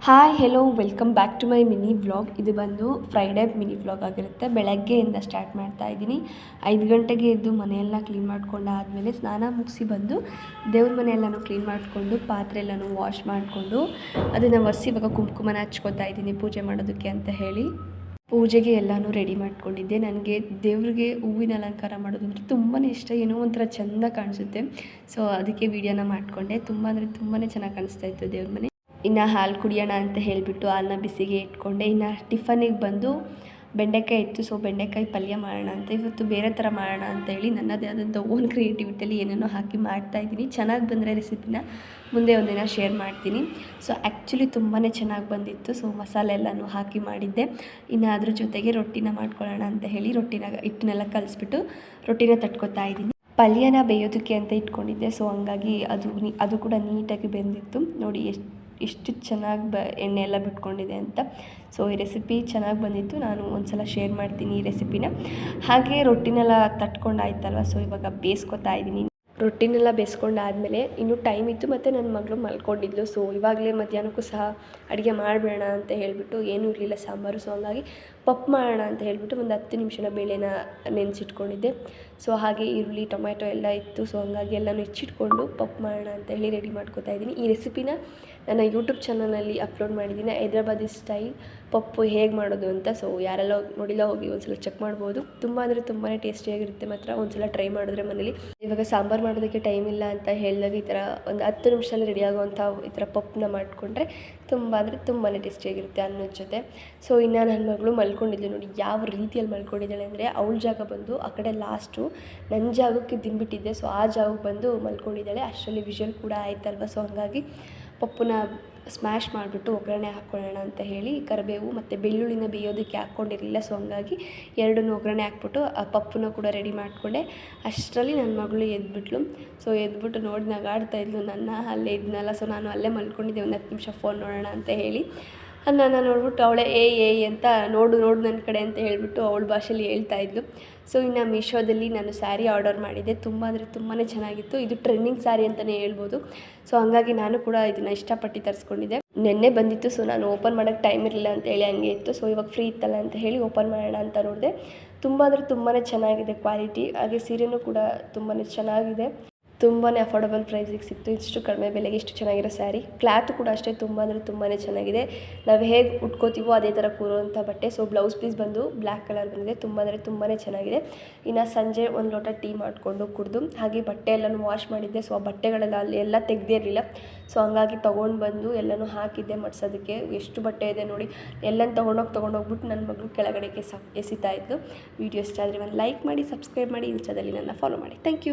Hi hello welcome back to my mini vlog. ಇದು ಬಂದು Friday mini vlog ಆಗಿರುತ್ತೆ. ಬೆಳಗ್ಗೆಯಿಂದ ಸ್ಟಾರ್ಟ್ ಮಾಡ್ತಾ ಇದ್ದೀನಿ. 5 ಗಂಟೆಗೆ ಎದ್ದು ಮನೆಯೆಲ್ಲ ಕ್ಲೀನ್ ಮಾಡ್ಕೊಂಡು ಆದಮೇಲೆ ಸ್ನಾನ ಮುಗಿಸಿ ಬಂದು ದೇವ್ರ ಮನೆಯೆಲ್ಲನೂ ಕ್ಲೀನ್ ಮಾಡಿಕೊಂಡು ಪಾತ್ರೆ ಎಲ್ಲನೂ ವಾಶ್ ಮಾಡಿಕೊಂಡು ಅದನ್ನು ಒರೆಸಿ ಇವಾಗ ಕುಂಕುಮನ ಹಚ್ಕೋತಾ ಇದ್ದೀನಿ ಪೂಜೆ ಮಾಡೋದಕ್ಕೆ ಅಂತ ಹೇಳಿ. ಪೂಜೆಗೆ ಎಲ್ಲನೂ ರೆಡಿ ಮಾಡ್ಕೊಂಡಿದ್ದೆ. ನನಗೆ ದೇವ್ರಿಗೆ ಹೂವಿನ ಅಲಂಕಾರ ಮಾಡೋದಂದ್ರೆ ತುಂಬಾ ಇಷ್ಟ. ಏನೋ ಒಂಥರ ಚೆಂದ ಕಾಣಿಸುತ್ತೆ. ಸೊ ಅದಕ್ಕೆ ವೀಡಿಯೋನ ಮಾಡಿಕೊಂಡೆ. ತುಂಬ ಅಂದರೆ ತುಂಬಾ ಚೆನ್ನಾಗಿ ಕಾಣಿಸ್ತಾ ಇತ್ತು ದೇವ್ರ ಮನೆ. ಇನ್ನು ಹಾಲು ಕುಡಿಯೋಣ ಅಂತ ಹೇಳಿಬಿಟ್ಟು ಹಾಲನ್ನ ಬಿಸಿಗೆ ಇಟ್ಕೊಂಡೆ. ಇನ್ನು ಟಿಫನಿಗೆ ಬಂದು ಬೆಂಡೆಕಾಯಿ ಇತ್ತು. ಸೊ ಬೆಂಡೆಕಾಯಿ ಪಲ್ಯ ಮಾಡೋಣ ಅಂತ, ಇವತ್ತು ಬೇರೆ ಥರ ಮಾಡೋಣ ಅಂತ ಹೇಳಿ ನನ್ನದೇ ಆದಂಥ ಓನ್ ಕ್ರಿಯೇಟಿವಿಟಿಯಲ್ಲಿ ಏನೇನೋ ಹಾಕಿ ಮಾಡ್ತಾಯಿದ್ದೀನಿ. ಚೆನ್ನಾಗಿ ಬಂದರೆ ರೆಸಿಪಿನ ಮುಂದೆ ಒಂದಿನ ಶೇರ್ ಮಾಡ್ತೀನಿ. ಸೊ ಆ್ಯಕ್ಚುಲಿ ತುಂಬಾ ಚೆನ್ನಾಗಿ ಬಂದಿತ್ತು. ಸೊ ಮಸಾಲೆ ಎಲ್ಲನೂ ಹಾಕಿ ಮಾಡಿದ್ದೆ. ಇನ್ನು ಅದ್ರ ಜೊತೆಗೆ ರೊಟ್ಟಿನ ಮಾಡ್ಕೊಳ್ಳೋಣ ಅಂತ ಹೇಳಿ ಹಿಟ್ಟನ್ನೆಲ್ಲ ಕಲಿಸ್ಬಿಟ್ಟು ರೊಟ್ಟಿನ ತಟ್ಕೊತಾ ಇದ್ದೀನಿ. ಪಲ್ಯನ ಬೇಯೋದಕ್ಕೆ ಅಂತ ಇಟ್ಕೊಂಡಿದ್ದೆ. ಸೊ ಹಂಗಾಗಿ ಅದು ಕೂಡ ನೀಟಾಗಿ ಬೆಂದಿತ್ತು. ನೋಡಿ ಎಷ್ಟು ಚೆನ್ನಾಗಿ ಎಣ್ಣೆ ಎಲ್ಲ ಬಿಟ್ಕೊಂಡಿದೆ ಅಂತ. ಸೊ ಈ ರೆಸಿಪಿ ಚೆನ್ನಾಗಿ ಬಂದಿತ್ತು. ನಾನು ಒಂದು ಸಲ ಶೇರ್ ಮಾಡ್ತೀನಿ ಈ ರೆಸಿಪಿನ. ಹಾಗೆ ರೊಟ್ಟಿನೆಲ್ಲ ತಟ್ಕೊಂಡಾಯ್ತಲ್ವ, ಸೊ ಇವಾಗ ಬೇಯಿಸ್ಕೊತಾ ಇದ್ದೀನಿ. ರೊಟ್ಟಿನೆಲ್ಲ ಬೇಯಿಸ್ಕೊಂಡಾದ್ಮೇಲೆ ಇನ್ನೂ ಟೈಮ್ ಇತ್ತು ಮತ್ತು ನನ್ನ ಮಗಳು ಮಲ್ಕೊಂಡಿದ್ಲು. ಸೊ ಇವಾಗಲೇ ಮಧ್ಯಾಹ್ನಕ್ಕೂ ಸಹ ಅಡುಗೆ ಮಾಡಬೇಡ ಅಂತ ಹೇಳಿಬಿಟ್ಟು ಏನೂ ಇರಲಿಲ್ಲ ಸಾಂಬಾರು. ಸೊ ಹಂಗಾಗಿ ಪಪ್ಪು ಮಾಡೋಣ ಅಂತ ಹೇಳಿಬಿಟ್ಟು ಒಂದು 10 ನಿಮಿಷನ ಬೇಳೆನ ನೆನೆಸಿಟ್ಕೊಂಡಿದ್ದೆ. ಸೊ ಹಾಗೆ ಈರುಳ್ಳಿ ಟೊಮ್ಯಾಟೊ ಎಲ್ಲ ಇತ್ತು. ಸೊ ಹಂಗಾಗಿ ಎಲ್ಲನೂ ಹೆಚ್ಚಿಟ್ಕೊಂಡು ಪಪ್ಪು ಮಾಡೋಣ ಅಂತ ಹೇಳಿ ರೆಡಿ ಮಾಡ್ಕೊತಾ ಇದ್ದೀನಿ. ಈ ರೆಸಿಪಿನ ನನ್ನ ಯೂಟ್ಯೂಬ್ ಚಾನಲಲ್ಲಿ ಅಪ್ಲೋಡ್ ಮಾಡಿದ್ದೀನಿ, ಹೈದ್ರಾಬಾದಿ ಸ್ಟೈಲ್ ಪಪ್ಪು ಹೇಗೆ ಮಾಡೋದು ಅಂತ. ಸೊ ಯಾರೆಲ್ಲ ನೋಡಿಲ್ಲ ಹೋಗಿ ಒಂದ್ಸಲ ಚೆಕ್ ಮಾಡ್ಬೋದು. ತುಂಬ ಅಂದರೆ ತುಂಬಾ ಟೇಸ್ಟಿಯಾಗಿರುತ್ತೆ ಮಾತ್ರ. ಒಂದ್ಸಲ ಟ್ರೈ ಮಾಡಿದ್ರೆ ಮನೇಲಿ. ಇವಾಗ ಸಾಂಬಾರು ಮಾಡೋದಕ್ಕೆ ಟೈಮ್ ಇಲ್ಲ ಅಂತ ಹೇಳಿದಾಗ ಈ ಥರ ಒಂದು 10 ನಿಮಿಷದಲ್ಲಿ ರೆಡಿ ಆಗುವಂಥ ಈ ಥರ ಪಪ್ಪನ್ನ ಮಾಡಿಕೊಂಡ್ರೆ ತುಂಬ ಅಂದರೆ ತುಂಬಾ ಟೇಸ್ಟಿಯಾಗಿರುತ್ತೆ ಅನ್ನೋದ ಜೊತೆ. ಸೊ ಇನ್ನು ನನ್ನ ಮಗಳು ಮಲ್ಕೊಂಡಿದ್ಲು. ನೋಡಿ ಯಾವ ರೀತಿಯಲ್ಲಿ ಮಲ್ಕೊಂಡಿದ್ದಾಳೆ ಅಂದರೆ, ಅವಳ ಜಾಗ ಬಂದು ಆ ಕಡೆ ಲಾಸ್ಟು, ನನ್ನ ಜಾಗಕ್ಕೆ ದಿನ್ಬಿಟ್ಟಿದ್ದೆ. ಸೊ ಆ ಜಾಗಕ್ಕೆ ಬಂದು ಮಲ್ಕೊಂಡಿದ್ದಾಳೆ. ಅಷ್ಟರಲ್ಲಿ ವಿಷಲ್ ಕೂಡ ಆಯ್ತಲ್ವ. ಸೊ ಹಂಗಾಗಿ ಪಪ್ಪುನ ಸ್ಮ್ಯಾಶ್ ಮಾಡಿಬಿಟ್ಟು ಒಗ್ಗರಣೆ ಹಾಕ್ಕೊಳ್ಳೋಣ ಅಂತ ಹೇಳಿ ಕರಿಬೇವು ಮತ್ತು ಬೆಳ್ಳುಳ್ಳಿನ ಬೇಯೋದಕ್ಕೆ ಹಾಕ್ಕೊಂಡಿರಲಿಲ್ಲ. ಸೊ ಹಂಗಾಗಿ ಎರಡನ್ನೂ ಒಗ್ಗರಣೆ ಹಾಕ್ಬಿಟ್ಟು ಆ ಪಪ್ಪನ್ನ ಕೂಡ ರೆಡಿ ಮಾಡಿಕೊಂಡೆ. ಅಷ್ಟರಲ್ಲಿ ನನ್ನ ಮಗಳು ಎದ್ಬಿಟ್ಲು. ಸೊ ಎದ್ಬಿಟ್ಟು ನೋಡಿ ನಗಾಡ್ತಾಯಿದ್ಲು. ನನ್ನ ಅಲ್ಲೇ ಇದ್ನಲ್ಲ. ಸೊ ನಾನು ಅಲ್ಲೇ ಮಲ್ಕೊಂಡಿದ್ದೆ ಒಂದು 10 ನಿಮಿಷ ಫೋನ್ ನೋಡೋಣ ಅಂತ ಹೇಳಿ. ನನ್ನ ನೋಡ್ಬಿಟ್ಟು ಅವಳೇ ಏಯ್ ಅಂತ ನೋಡು ನನ್ನ ಕಡೆ ಅಂತ ಹೇಳಿಬಿಟ್ಟು ಅವಳ ಭಾಷೆಯಲ್ಲಿ ಹೇಳ್ತಾಯಿದ್ಲು. ಸೊ ಇನ್ನು ಮೀಶೋದಲ್ಲಿ ನಾನು ಸ್ಯಾರಿ ಆರ್ಡರ್ ಮಾಡಿದ್ದೆ. ತುಂಬ ಅಂದರೆ ತುಂಬಾ ಚೆನ್ನಾಗಿತ್ತು. ಇದು ಟ್ರೆಂಡಿಂಗ್ ಸ್ಯಾರಿ ಅಂತಲೇ ಹೇಳ್ಬೋದು. ಸೊ ಹಂಗಾಗಿ ನಾನು ಕೂಡ ಇದನ್ನು ಇಷ್ಟಪಟ್ಟು ತರಿಸ್ಕೊಂಡಿದ್ದೆ. ನೆನ್ನೆ ಬಂದಿತ್ತು. ಸೊ ನಾನು ಓಪನ್ ಮಾಡೋಕ್ಕೆ ಟೈಮ್ ಇರಲಿಲ್ಲ ಅಂತ ಹೇಳಿ ಹಂಗೆ ಇತ್ತು. ಸೊ ಇವಾಗ ಫ್ರೀ ಇತ್ತಲ್ಲ ಅಂತ ಹೇಳಿ ಓಪನ್ ಮಾಡೋಣ ಅಂತ ನೋಡಿದೆ. ತುಂಬ ಅಂದರೆ ತುಂಬಾ ಚೆನ್ನಾಗಿದೆ ಕ್ವಾಲಿಟಿ. ಹಾಗೆ ಸೀರೆನೂ ಕೂಡ ತುಂಬಾ ಚೆನ್ನಾಗಿದೆ. ತುಂಬಾ ಅಫೋರ್ಡಬಲ್ ಪ್ರೈಸಿಗೆ ಸಿಕ್ತು. ಇಷ್ಟು ಕಡಿಮೆ ಬೆಲೆಗೆ ಇಷ್ಟು ಚೆನ್ನಾಗಿರೋ ಸ್ಯಾರಿ. ಕ್ಲಾತು ಕೂಡ ಅಷ್ಟೇ ತುಂಬ ಅಂದರೆ ತುಂಬಾ ಚೆನ್ನಾಗಿದೆ. ನಾವು ಹೇಗೆ ಉಟ್ಕೋತೀವೋ ಅದೇ ಥರ ಕೂರುವಂಥ ಬಟ್ಟೆ. ಸೊ ಬ್ಲೌಸ್ ಪೀಸ್ ಬಂದು ಬ್ಲ್ಯಾಕ್ ಕಲರ್ ಬಂದಿದೆ. ತುಂಬ ಅಂದರೆ ತುಂಬಾ ಚೆನ್ನಾಗಿದೆ. ಇನ್ನು ಸಂಜೆ ಒಂದು ಲೋಟ ಟೀ ಮಾಡಿಕೊಂಡು ಕುಡಿದು ಹಾಗೆ ಬಟ್ಟೆ ಎಲ್ಲನೂ ವಾಶ್ ಮಾಡಿದ್ದೆ. ಸೊ ಆ ಬಟ್ಟೆಗಳೆಲ್ಲ ಅಲ್ಲಿ ಎಲ್ಲ ತೆಗ್ದೇ ಇರಲಿಲ್ಲ. ಸೊ ಹಂಗಾಗಿ ತೊಗೊಂಡು ಬಂದು ಎಲ್ಲನೂ ಹಾಕಿದ್ದೆ ಮಡ್ಸೋದಕ್ಕೆ. ಎಷ್ಟು ಬಟ್ಟೆ ಇದೆ ನೋಡಿ. ಎಲ್ಲನೂ ತೊಗೊಂಡೋಗ್ಬಿಟ್ಟು ನನ್ನ ಮಗಳು ಕೆಳಗಡೆಗೆ ಎಸಿತಾ ಇದ್ದು. ವೀಡಿಯೋ ಇಷ್ಟ ಆದರೆ ಒಂದು ಲೈಕ್ ಮಾಡಿ, ಸಬ್ಸ್ಕ್ರೈಬ್ ಮಾಡಿ, ಇನ್ಸ್ಟಾದಲ್ಲಿ ನನ್ನ ಫಾಲೋ ಮಾಡಿ. Thank you.